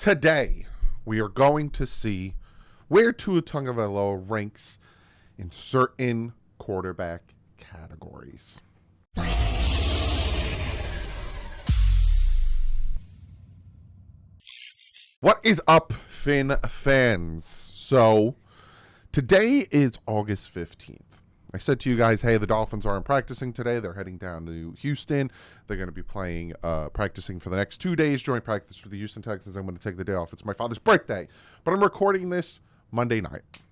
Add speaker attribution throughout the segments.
Speaker 1: Today, we are going to see where Tua Tagovailoa ranks in certain quarterback categories. What is up, Finn fans? So, today is August 15th. I said to you guys, hey, the Dolphins aren't practicing today. They're heading down to Houston. They're going to be practicing for the next 2 days, joint practice for the Houston Texans. I'm going to take the day off. It's my father's birthday. But I'm recording this Monday night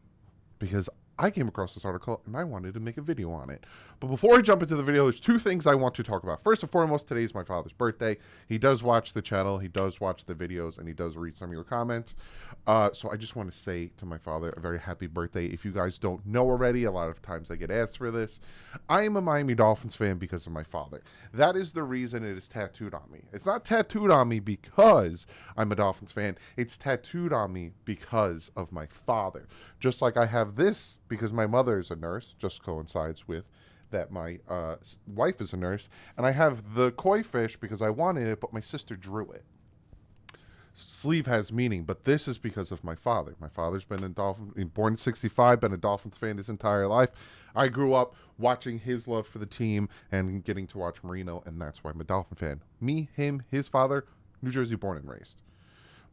Speaker 1: because I came across this article and I wanted to make a video on it. But before I jump into the video, there's two things I want to talk about. First and foremost, today is my father's birthday. He does watch the channel, he does watch the videos, and he does read some of your comments. So I just want to say to my father, a very happy birthday. If you guys don't know already, a lot of times I get asked for this. I am a Miami Dolphins fan because of my father. That is the reason it is tattooed on me. It's not tattooed on me because I'm a Dolphins fan. It's tattooed on me because of my father. Just like I have this because my mother is a nurse, just coincides with that my wife is a nurse, and I have the koi fish because I wanted it, but my sister drew it. Sleeve has meaning, but this is because of my father. My father's been born in 65, been a Dolphins fan his entire life. I grew up watching his love for the team and getting to watch Marino, and that's why I'm a Dolphin fan. Me, him, his father, New Jersey born and raised.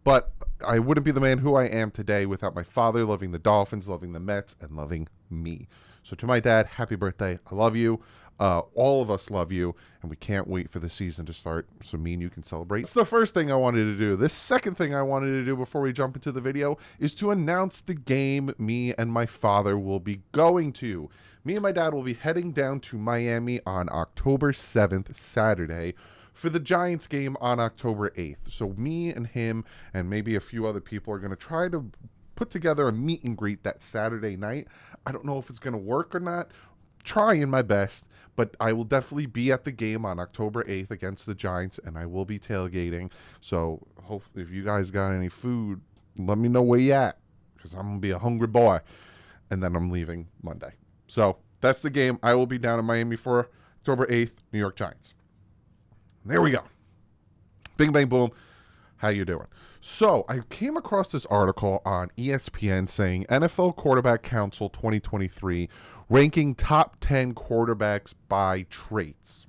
Speaker 1: But I wouldn't be the man who I am today without my father loving the Dolphins, loving the Mets, and loving me. So to my dad, happy birthday. I love you. All of us love you, and we can't wait for the season to start so me and you can celebrate. That's the first thing I wanted to do. The second thing I wanted to do before we jump into the video is to announce the game me and my father will be going to. Me and my dad will be heading down to Miami on October 7th, Saturday, for the Giants game on October 8th. So me and him and maybe a few other people are going to try to put together a meet and greet that Saturday night. I don't know if it's going to work or not. Trying my best, but I will definitely be at the game on October 8th against the Giants, and I will be tailgating. So hopefully if you guys got any food, let me know where you at, because I'm going to be a hungry boy. And then I'm leaving Monday. So that's the game. I will be down in Miami for October 8th, New York Giants. There we go. Bing, bang, boom. How you doing? So I came across this article on ESPN saying NFL Quarterback Council 2023 ranking top 10 quarterbacks by traits.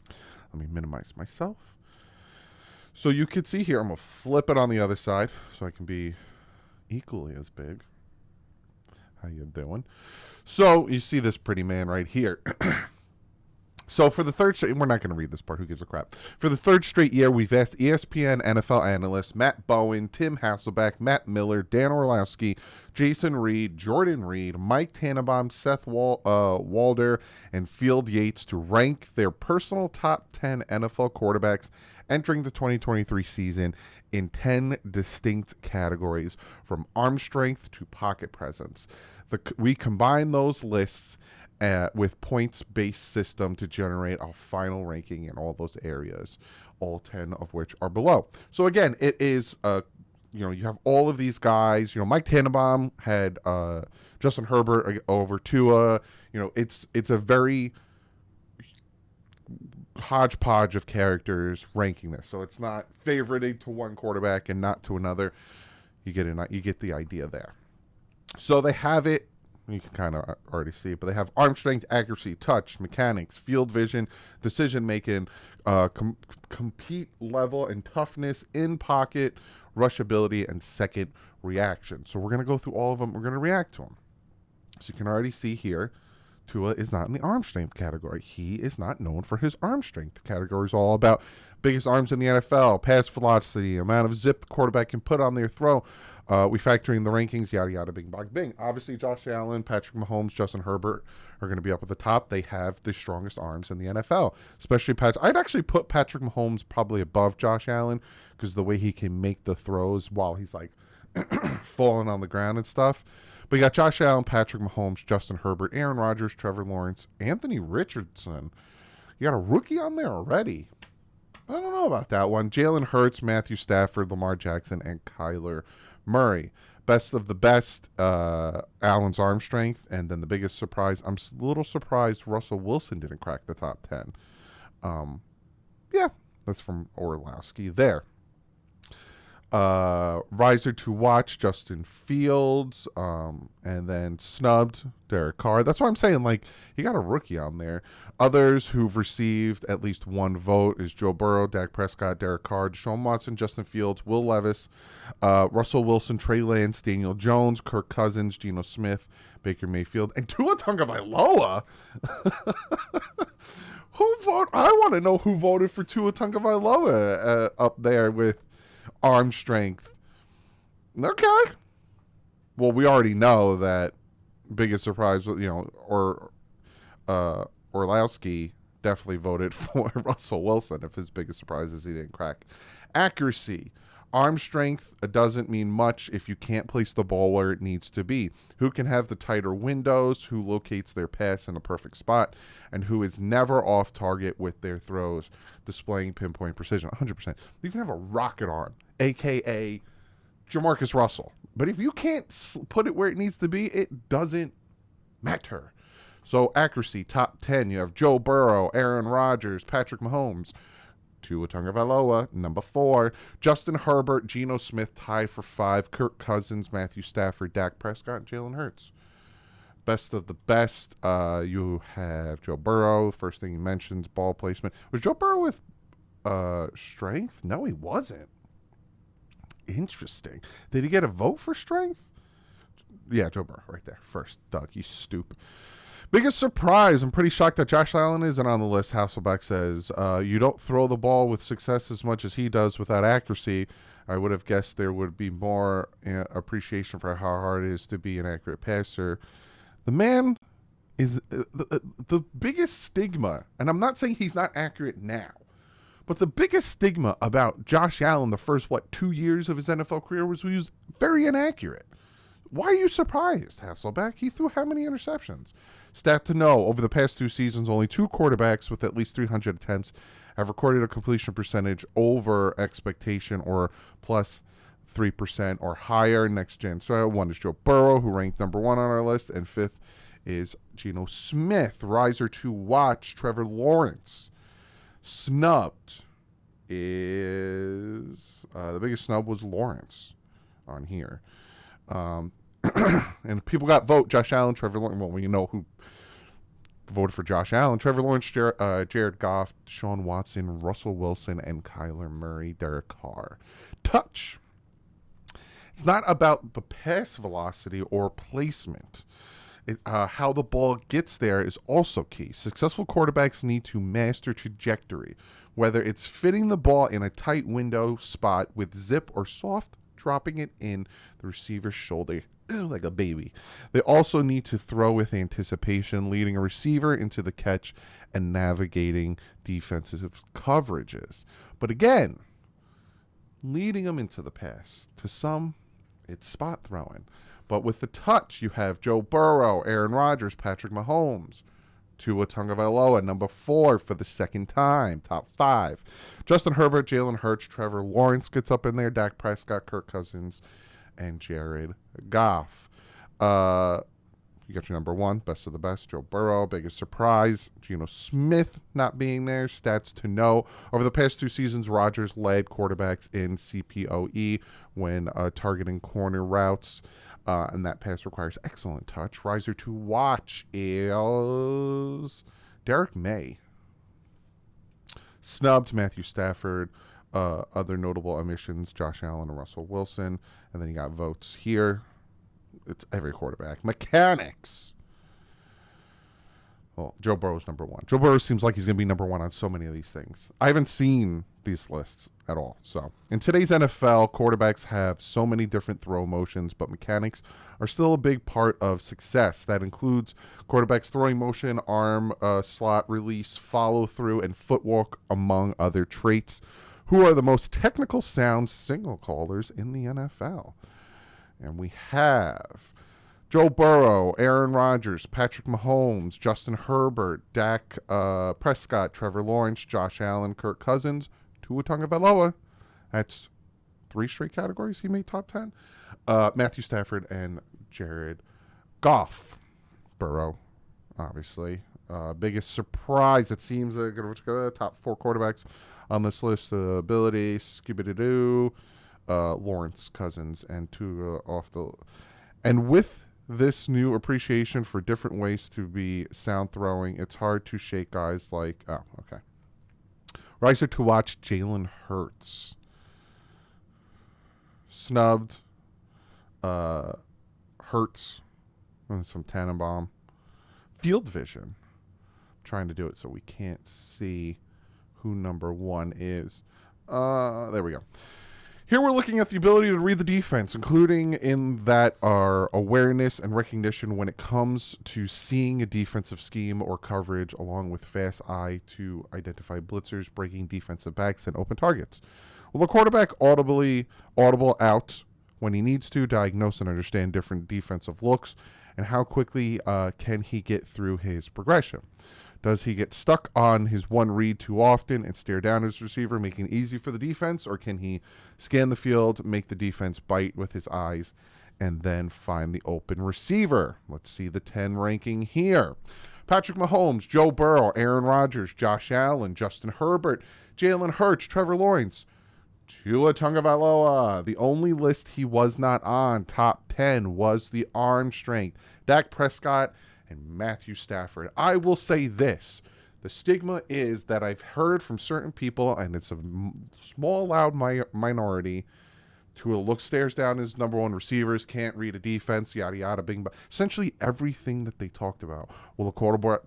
Speaker 1: Let me minimize myself. So you can see here, I'm going to flip it on the other side so I can be equally as big. How you doing? So you see this pretty man right here. So for the third straight, we're not going to read this part. Who gives a crap? For the third straight year, we've asked ESPN NFL analysts Matt Bowen, Tim Hasselbeck, Matt Miller, Dan Orlowski, Jason Reed, Jordan Reed, Mike Tannenbaum, Seth Walder, and Field Yates to rank their personal top 10 NFL quarterbacks entering the 2023 season in 10 distinct categories, from arm strength to pocket presence. We combine those lists with points-based system to generate a final ranking in all those areas, all 10 of which are below. So again, it is, you have all of these guys. Mike Tannenbaum had Justin Herbert over Tua. It's a very hodgepodge of characters ranking this. So it's not favoriting to one quarterback and not to another. You get the idea there. So they have it. You can kind of already see it, but they have arm strength, accuracy, touch, mechanics, field vision, decision-making, compete level and toughness, in pocket, rush ability, and second reaction. So we're going to go through all of them. We're going to react to them. So you can already see here, Tua is not in the arm strength category. He is not known for his arm strength. The category is all about biggest arms in the NFL, pass velocity, amount of zip the quarterback can put on their throw. We factor in the rankings, yada, yada, bing, bong, bing. Obviously, Josh Allen, Patrick Mahomes, Justin Herbert are going to be up at the top. They have the strongest arms in the NFL, especially Patrick. I'd actually put Patrick Mahomes probably above Josh Allen because the way he can make the throws while he's like falling on the ground and stuff. But you got Josh Allen, Patrick Mahomes, Justin Herbert, Aaron Rodgers, Trevor Lawrence, Anthony Richardson. You got a rookie on there already. I don't know about that one. Jalen Hurts, Matthew Stafford, Lamar Jackson, and Kyler Murray. Best of the best, Allen's arm strength. And then the biggest surprise, I'm a little surprised Russell Wilson didn't crack the top 10. Yeah, that's from Orlowski there. Riser to watch, Justin Fields, and then snubbed, Derek Carr. That's why I'm saying, like, you got a rookie on there. Others who've received at least one vote is Joe Burrow, Dak Prescott, Derek Carr, Deshaun Watson, Justin Fields, Will Levis, Russell Wilson, Trey Lance, Daniel Jones, Kirk Cousins, Geno Smith, Baker Mayfield, and Tua Tagovailoa. Who voted? I want to know who voted for Tua Tagovailoa up there with arm strength. Okay. Well, we already know that biggest surprise, Orlowski definitely voted for Russell Wilson if his biggest surprise is he didn't crack. Accuracy. Arm strength doesn't mean much if you can't place the ball where it needs to be. Who can have the tighter windows, who locates their pass in a perfect spot, and who is never off target with their throws, displaying pinpoint precision. 100%. You can have a rocket arm, a.k.a. Jamarcus Russell. But if you can't put it where it needs to be, it doesn't matter. So accuracy, top 10. You have Joe Burrow, Aaron Rodgers, Patrick Mahomes, Tua Tagovailoa, number 4. Justin Herbert, Geno Smith, tied for 5. Kirk Cousins, Matthew Stafford, Dak Prescott, and Jalen Hurts. Best of the best, you have Joe Burrow. First thing he mentions, ball placement. Was Joe Burrow with strength? No, he wasn't. Interesting. Did he get a vote for strength? Yeah, Joe Burrow right there. First, Doug, you stupid. Biggest surprise. I'm pretty shocked that Josh Allen isn't on the list. Hasselbeck says, you don't throw the ball with success as much as he does without accuracy. I would have guessed there would be more appreciation for how hard it is to be an accurate passer. The man is the biggest stigma, and I'm not saying he's not accurate now, but the biggest stigma about Josh Allen the first, 2 years of his NFL career was he was very inaccurate. Why are you surprised, Hasselbeck? He threw how many interceptions? Stat to know, over the past 2 seasons, only 2 quarterbacks with at least 300 attempts have recorded a completion percentage over expectation or plus 3% or higher. Next gen. So 1 is Joe Burrow, who ranked number 1 on our list, and 5th is Geno Smith. Riser to watch, Trevor Lawrence. Snubbed is, the biggest snub was Lawrence on here. And people got vote Josh Allen, Trevor Lawrence. Well, we know who voted for Josh Allen. Trevor Lawrence, Jared Goff, Deshaun Watson, Russell Wilson, and Kyler Murray, Derek Carr. Touch. It's not about the pass velocity or placement. How the ball gets there is also key. Successful quarterbacks need to master trajectory, whether it's fitting the ball in a tight window spot with zip or soft dropping it in the receiver's shoulder like a baby. They also need to throw with anticipation, leading a receiver into the catch and navigating defensive coverages. But again, leading them into the pass. To some, it's spot throwing. But with the touch, you have Joe Burrow, Aaron Rodgers, Patrick Mahomes, Tua Tagovailoa, number 4 for the second time, top 5. Justin Herbert, Jalen Hurts, Trevor Lawrence gets up in there, Dak Prescott, Kirk Cousins, and Jared Goff. You got your number 1, best of the best, Joe Burrow. Biggest surprise, Geno Smith not being there. Stats to know. Over the past 2 seasons, Rodgers led quarterbacks in CPOE when targeting corner routes. And that pass requires excellent touch. Riser to watch is Derek May. Snubbed, Matthew Stafford. Other notable omissions, Josh Allen and Russell Wilson. And then you got votes here. It's every quarterback. Mechanics. Well, Joe Burrow's number 1. Joe Burrow seems like he's going to be number 1 on so many of these things. I haven't seen these lists at all. So in today's NFL, quarterbacks have so many different throw motions, but mechanics are still a big part of success. That includes quarterbacks throwing motion, arm, slot release, follow through, and footwork, among other traits. Who are the most technical sound signal callers in the NFL? And we have Joe Burrow, Aaron Rodgers, Patrick Mahomes, Justin Herbert, Dak Prescott, Trevor Lawrence, Josh Allen, Kirk Cousins, Tua Tagovailoa. That's 3 straight categories he made top 10. Matthew Stafford and Jared Goff. Burrow, obviously. Biggest surprise, it seems, top 4 quarterbacks on this list. Ability, Scooby-Doo. Lawrence, Cousins, and Tua off the. And with this new appreciation for different ways to be sound throwing, it's hard to shake guys like. Oh, okay. Riser to watch Jalen Hurts. Snubbed. Hurts. Some Tannenbaum. Field vision. I'm trying to do it so we can't see who number 1 is. There we go. Here we're looking at the ability to read the defense, including in that our awareness and recognition when it comes to seeing a defensive scheme or coverage, along with fast eye to identify blitzers, breaking defensive backs, and open targets. Will the quarterback audible out when he needs to, diagnose and understand different defensive looks, and how quickly can he get through his progression? Does he get stuck on his one read too often and stare down his receiver, making it easy for the defense? Or can he scan the field, make the defense bite with his eyes, and then find the open receiver? Let's see the 10 ranking here. Patrick Mahomes, Joe Burrow, Aaron Rodgers, Josh Allen, Justin Herbert, Jalen Hurts, Trevor Lawrence, Tua Tagovailoa. The only list he was not on, top 10, was the arm strength. Dak Prescott and Matthew Stafford. I will say this. The stigma is that I've heard from certain people, and it's a small, loud minority, Tua stares down his number 1 receivers, can't read a defense, yada, yada, bing, bang. Essentially everything that they talked about. Will the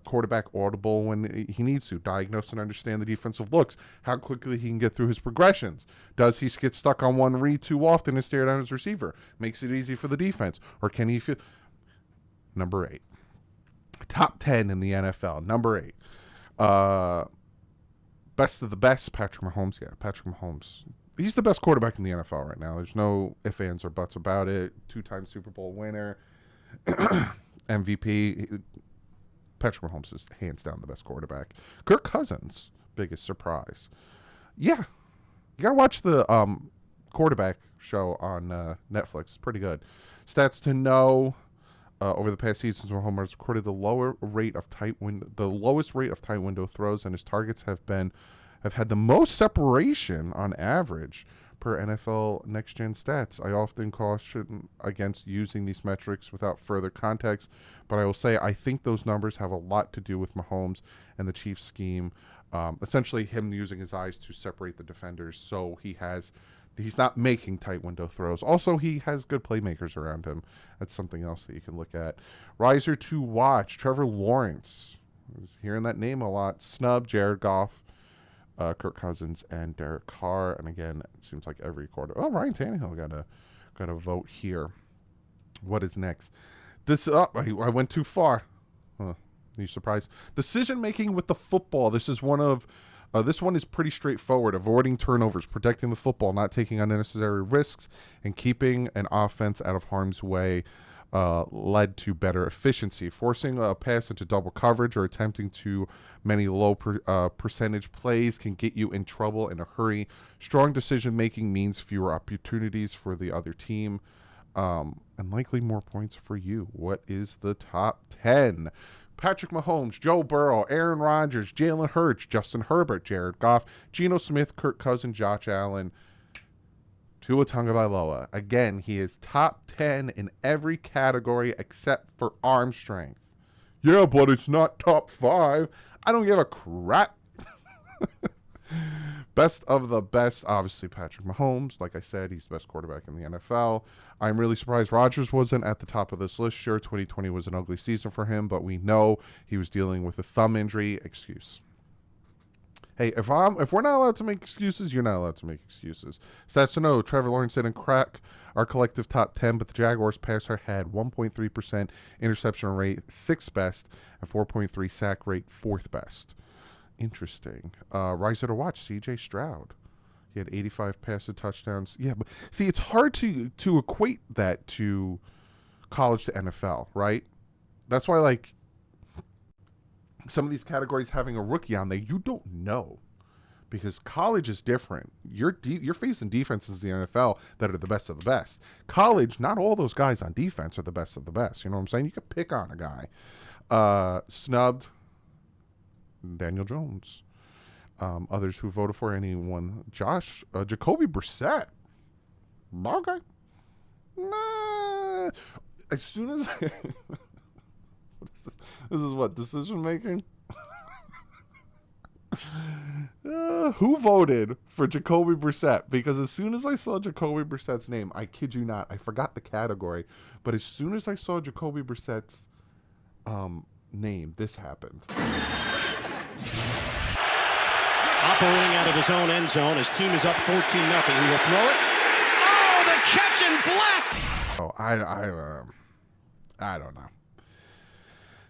Speaker 1: quarterback audible when he needs to? Diagnose and understand the defensive looks. How quickly he can get through his progressions. Does he get stuck on one read too often and stare down his receiver? Makes it easy for the defense. Or can he feel... Number 8. Top 10 in the NFL. Number 8. Best of the best, Patrick Mahomes. Yeah, Patrick Mahomes. He's the best quarterback in the NFL right now. There's no ifs, ands, or buts about it. 2-time Super Bowl winner. MVP. Patrick Mahomes is hands down the best quarterback. Kirk Cousins, biggest surprise. Yeah. You got to watch the quarterback show on Netflix. It's pretty good. Stats to know. Over the past seasons, Mahomes has recorded the lowest rate of tight window throws, and his targets have had the most separation on average per NFL Next Gen Stats. I often caution against using these metrics without further context, but I will say I think those numbers have a lot to do with Mahomes and the Chiefs scheme. Essentially, him using his eyes to separate the defenders, so he's not making tight window throws. Also, he has good playmakers around him. That's something else that you can look at. Riser to watch, Trevor Lawrence. I was hearing that name a lot. Snub, Jared Goff, Kirk Cousins, and Derek Carr. And again, it seems like every quarter. Oh, Ryan Tannehill got a vote here. What is next? I went too far. Are you surprised? Decision making with the football. This is this one is pretty straightforward. Avoiding turnovers, protecting the football, not taking unnecessary risks, and keeping an offense out of harm's way led to better efficiency. Forcing a pass into double coverage or attempting too many low percentage plays can get you in trouble in a hurry. Strong decision-making means fewer opportunities for the other team and likely more points for you. What is the top 10? Patrick Mahomes, Joe Burrow, Aaron Rodgers, Jalen Hurts, Justin Herbert, Jared Goff, Geno Smith, Kirk Cousins, Josh Allen, Tua Tagovailoa. Again, he is top 10 in every category except for arm strength. Yeah, but it's not top 5. I don't give a crap. Best of the best, obviously Patrick Mahomes. Like I said, he's the best quarterback in the NFL. I'm really surprised Rodgers wasn't at the top of this list. Sure, 2020 was an ugly season for him, but we know he was dealing with a thumb injury. Excuse. Hey, if we're not allowed to make excuses, you're not allowed to make excuses. Stats to know, Trevor Lawrence didn't crack our collective top 10, but the Jaguars passer had 1.3% interception rate, 6th best, and 4.3 sack rate, 4th best. Interesting. Riser to watch, C.J. Stroud. He had 85 passing touchdowns. Yeah, but see, it's hard to equate that to college to NFL, right? That's why, like, some of these categories having a rookie on there, you don't know. Because college is different. You're facing defenses in the NFL that are the best of the best. College, not all those guys on defense are the best of the best. You know what I'm saying? You could pick on a guy. Snubbed, Daniel Jones. Others who voted for anyone. Jacoby Brissett. Okay. Nah. As soon as what is this? This is what, decision making? Who voted for Jacoby Brissett? Because as soon as I saw Jacoby Brissett's name, I kid you not, I forgot the category, but as soon as I saw Jacoby Brissett's name, this happened.
Speaker 2: Operating out of his own end zone. His team is up 14-0. He will throw it. Oh, the catch and blast!
Speaker 1: Oh, I don't know.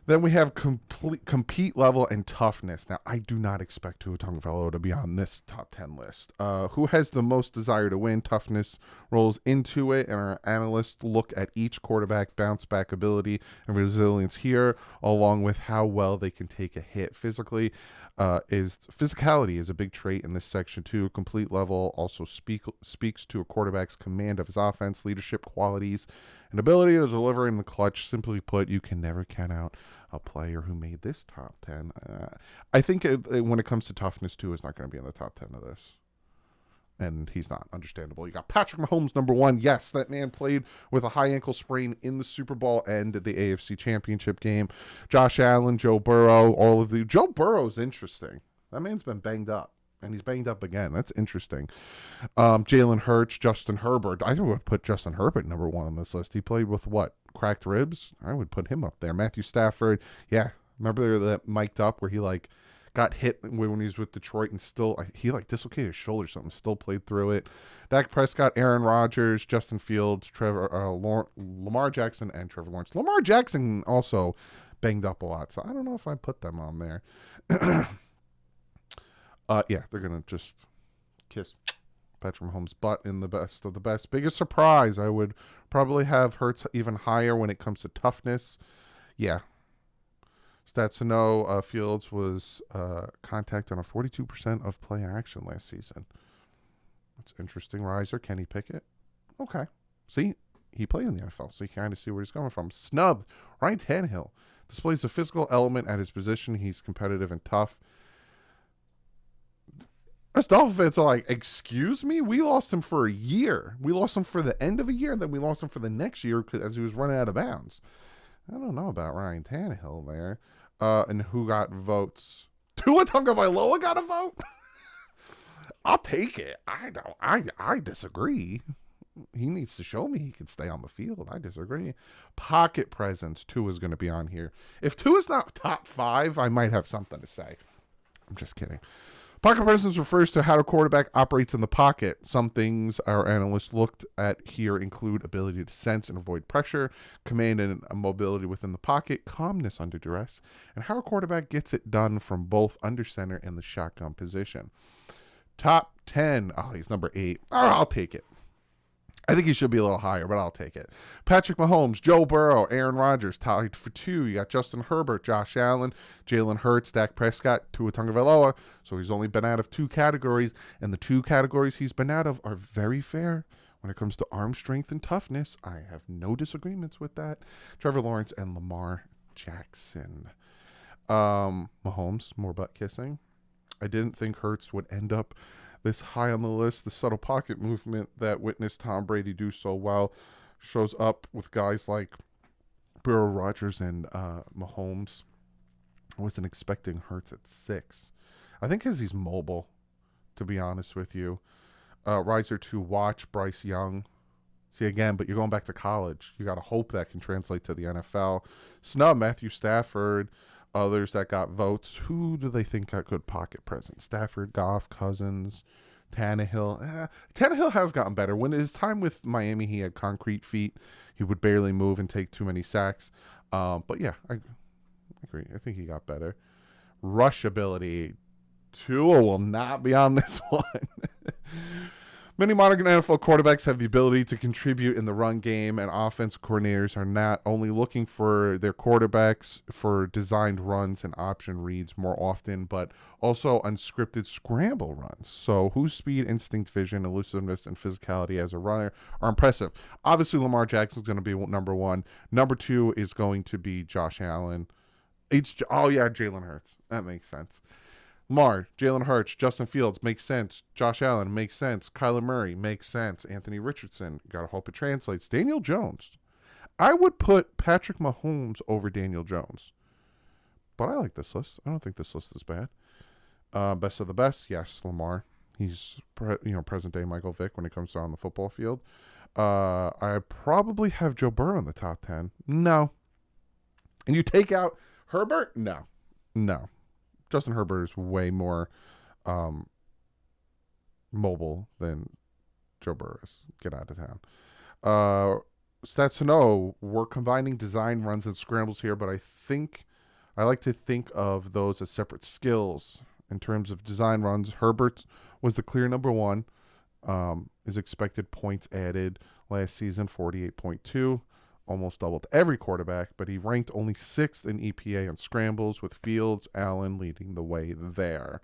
Speaker 1: Then we have compete level and toughness. Now, I do not expect Tua Tagovailoa to be on this top 10 list. Who has the most desire to win? Toughness rolls into it, and our analysts look at each quarterback bounce back ability and resilience here, along with how well they can take a hit physically. Physicality is a big trait in this section too. Complete level also speaks to a quarterback's command of his offense, leadership qualities, and ability to deliver in the clutch. Simply put, you can never count out a player who made this top 10. I think when it comes to toughness too, is not going to be in the top 10 of this. And he's not, understandable. You got Patrick Mahomes, number 1. Yes, that man played with a high ankle sprain in the Super Bowl and the AFC Championship game. Josh Allen, Joe Burrow, all of the... Joe Burrow's interesting. That man's been banged up, and he's banged up again. That's interesting. Jalen Hurts, Justin Herbert. I would put Justin Herbert number 1 on this list. He played with, what, cracked ribs? I would put him up there. Matthew Stafford. Yeah, remember that mic'd up where he, like, got hit when he was with Detroit and still, he like dislocated his shoulder or something, still played through it. Dak Prescott, Aaron Rodgers, Justin Fields, Lamar Jackson, and Trevor Lawrence. Lamar Jackson also banged up a lot, so I don't know if I put them on there. Yeah, they're going to just kiss Patrick Mahomes' butt in the best of the best. Biggest surprise, I would probably have Hurts even higher when it comes to toughness. Yeah. Stats to know, Fields was contacted on 42% of play action last season. That's interesting. Riser, Kenny Pickett. Okay. See, he played in the NFL, so you kind of see where he's coming from. Snubbed, Ryan Tannehill. Displays a physical element at his position. He's competitive and tough. Us Dolphins fans are like, excuse me? We lost him for a year. We lost him for the end of a year, and then we lost him for the next year as he was running out of bounds. I don't know about Ryan Tannehill there. And who got votes? Tua Tagovailoa got a vote? I'll take it. I disagree. He needs to show me he can stay on the field. I disagree. Pocket presence. Tua's going to be on here. If Tua's not top 5, I might have something to say. I'm just kidding. Pocket presence refers to how the quarterback operates in the pocket. Some things our analysts looked at here include ability to sense and avoid pressure, command and mobility within the pocket, calmness under duress, and how a quarterback gets it done from both under center and the shotgun position. Top 10. Oh, he's number 8. Oh, I'll take it. I think he should be a little higher, but I'll take it. Patrick Mahomes, Joe Burrow, Aaron Rodgers, tied for 2. You got Justin Herbert, Josh Allen, Jalen Hurts, Dak Prescott, Tua Tagovailoa. So he's only been out of 2 categories, and the 2 categories he's been out of are very fair. When it comes to arm strength and toughness, I have no disagreements with that. Trevor Lawrence and Lamar Jackson. Mahomes, more butt kissing. I didn't think Hurts would end up this high on the list. The subtle pocket movement that witnessed Tom Brady do so well shows up with guys like Burrow, Rodgers, and Mahomes. I wasn't expecting Hurts at 6. I think because he's mobile, to be honest with you. Riser to watch, Bryce Young. See, again, but you're going back to college. You got to hope that can translate to the NFL. Snub, Matthew Stafford. Others that got votes. Who do they think got good pocket presence? Stafford, Goff, Cousins, Tannehill. Tannehill has gotten better. When his time with Miami, he had concrete feet. He would barely move and take too many sacks. But yeah, I agree. I think he got better. Rush ability. Tua will not be on this one. Many modern NFL quarterbacks have the ability to contribute in the run game, and offensive coordinators are not only looking for their quarterbacks for designed runs and option reads more often, but also unscripted scramble runs. So whose speed, instinct, vision, elusiveness, and physicality as a runner are impressive. Obviously, Lamar Jackson's going to be number 1. Number 2 is going to be Josh Allen. Jalen Hurts. That makes sense. Lamar, Jalen Hurts, Justin Fields, makes sense. Josh Allen, makes sense. Kyler Murray, makes sense. Anthony Richardson, gotta hope it translates. Daniel Jones. I would put Patrick Mahomes over Daniel Jones. But I like this list. I don't think this list is bad. Best of the best, yes, Lamar. He's present day Michael Vick when it comes to on the football field. I probably have Joe Burrow in the top 10. No. And you take out Herbert? No. Justin Herbert is way more mobile than Joe Burrow is. Get out of town. Stats to know, we're combining design runs and scrambles here, but I like to think of those as separate skills. In terms of design runs, Herbert was the clear number one. His expected points added last season, 48.2. Almost doubled every quarterback, but he ranked only 6th in EPA on scrambles, with Fields, Allen leading the way there.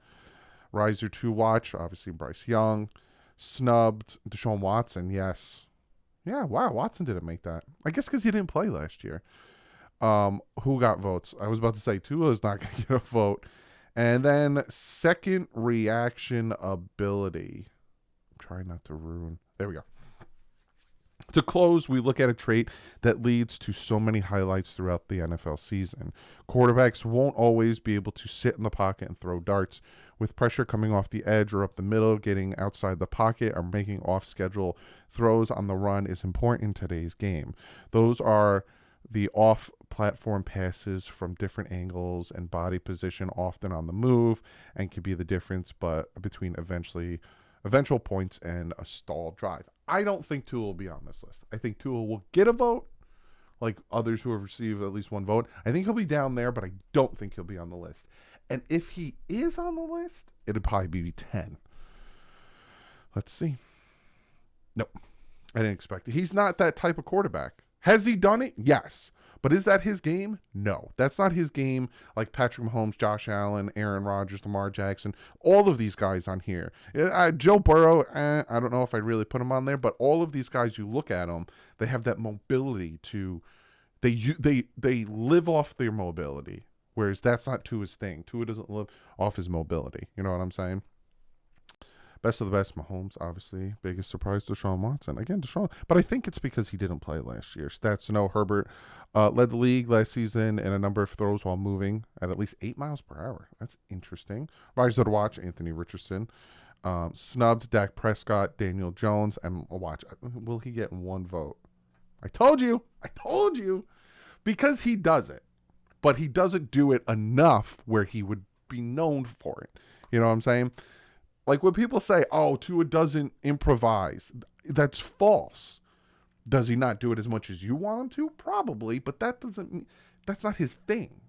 Speaker 1: Riser to watch, obviously Bryce Young. Snubbed Deshaun Watson, yes. Yeah, wow, Watson didn't make that. I guess because he didn't play last year. Who got votes? I was about to say Tua is not going to get a vote. And then second reaction ability. I'm trying not to ruin. There we go. To close, we look at a trait that leads to so many highlights throughout the NFL season. Quarterbacks won't always be able to sit in the pocket and throw darts. With pressure coming off the edge or up the middle, getting outside the pocket or making off-schedule throws on the run is important in today's game. Those are the off-platform passes from different angles and body position, often on the move, and can be the difference between eventual points and a stalled drive. I don't think Tua will be on this list. I think Tua will get a vote, like others who have received at least one vote. I think he'll be down there, but I don't think he'll be on the list. And if he is on the list, it'd probably be 10. Let's see. Nope. I didn't expect it. He's not that type of quarterback. Has he done it? Yes. But is that his game? No. That's not his game like Patrick Mahomes, Josh Allen, Aaron Rodgers, Lamar Jackson, all of these guys on here. Joe Burrow, I don't know if I'd really put him on there, but all of these guys, you look at them, they have that mobility they live off their mobility, whereas that's not Tua's thing. Tua doesn't live off his mobility. You know what I'm saying? Best of the best, Mahomes, obviously. Biggest surprise, Deshaun Watson. Again, Deshaun. But I think it's because he didn't play last year. Stats to know, Herbert led the league last season in a number of throws while moving at least 8 miles per hour. That's interesting. Riser to watch, Anthony Richardson. Snubbed Dak Prescott, Daniel Jones, and watch. Will he get one vote? I told you. Because he does it. But he doesn't do it enough where he would be known for it. You know what I'm saying? Like when people say, oh, Tua doesn't improvise, that's false. Does he not do it as much as you want him to? Probably, but that's not his thing.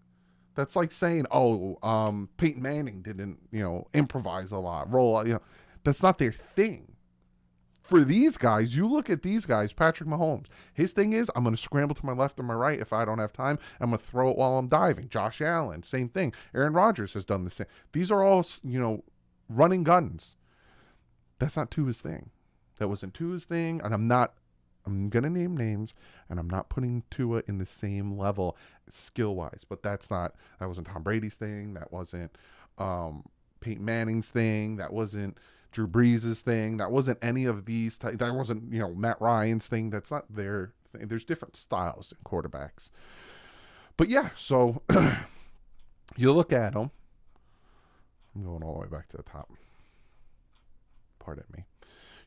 Speaker 1: That's like saying, oh, Peyton Manning didn't, improvise a lot, that's not their thing. For these guys, you look at these guys, Patrick Mahomes, his thing is, I'm going to scramble to my left or my right if I don't have time. I'm going to throw it while I'm diving. Josh Allen, same thing. Aaron Rodgers has done the same. These are all, running guns. That's not Tua's thing. That wasn't Tua's thing, and I'm going to name names, and I'm not putting Tua in the same level skill-wise, but that wasn't Tom Brady's thing. That wasn't Peyton Manning's thing. That wasn't Drew Brees' thing. That wasn't any of these. That wasn't, Matt Ryan's thing. That's not their thing. There's different styles in quarterbacks. But yeah, so you look at them. I'm going all the way back to the top. Pardon me.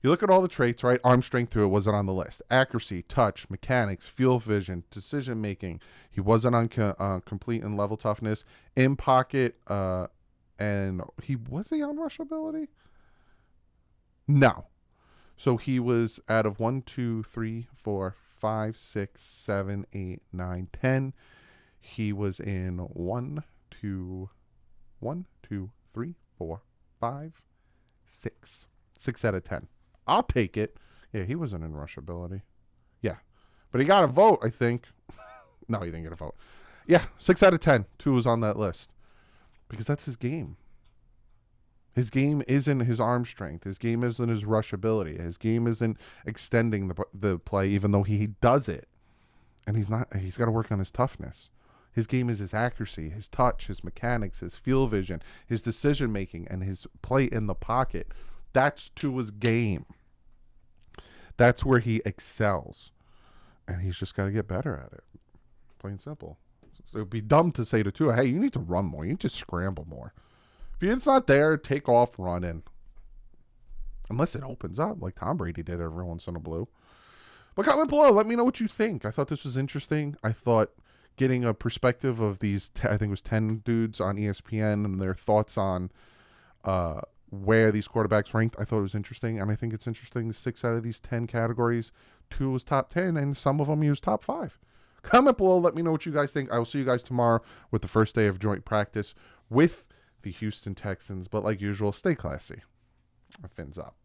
Speaker 1: You look at all the traits, right? Arm strength through it wasn't on the list. Accuracy, touch, mechanics, field vision, decision making. He wasn't on complete and level toughness. In pocket, and was he on rush ability? No. So he was out of 1, 2, 3, 4, 5, 6, 7, 8, 9, 10. He was in 1, 2, 3, 4, 5, 6. 6 out of 10. I'll take it. Yeah, he wasn't in rush ability. Yeah. But he got a vote, I think. No, he didn't get a vote. Yeah, 6 out of 10. 2 was on that list. Because that's his game. His game isn't his arm strength. His game isn't his rush ability. His game isn't extending the play, even though he does it. And he's got to work on his toughness. His game is his accuracy, his touch, his mechanics, his field vision, his decision making, and his play in the pocket. That's Tua's game. That's where he excels. And he's just got to get better at it. Plain and simple. So it would be dumb to say to Tua, hey, you need to run more. You need to scramble more. If it's not there, take off running. Unless it opens up like Tom Brady did every once in a blue. But comment below. Let me know what you think. I thought this was interesting. I thought getting a perspective of these, I think it was 10 dudes on ESPN and their thoughts on where these quarterbacks ranked, I thought it was interesting. And I think it's interesting 6 out of these 10 categories, 2 was top 10, and some of them he was top 5. Comment below. Let me know what you guys think. I will see you guys tomorrow with the first day of joint practice with the Houston Texans. But like usual, stay classy. Fins up.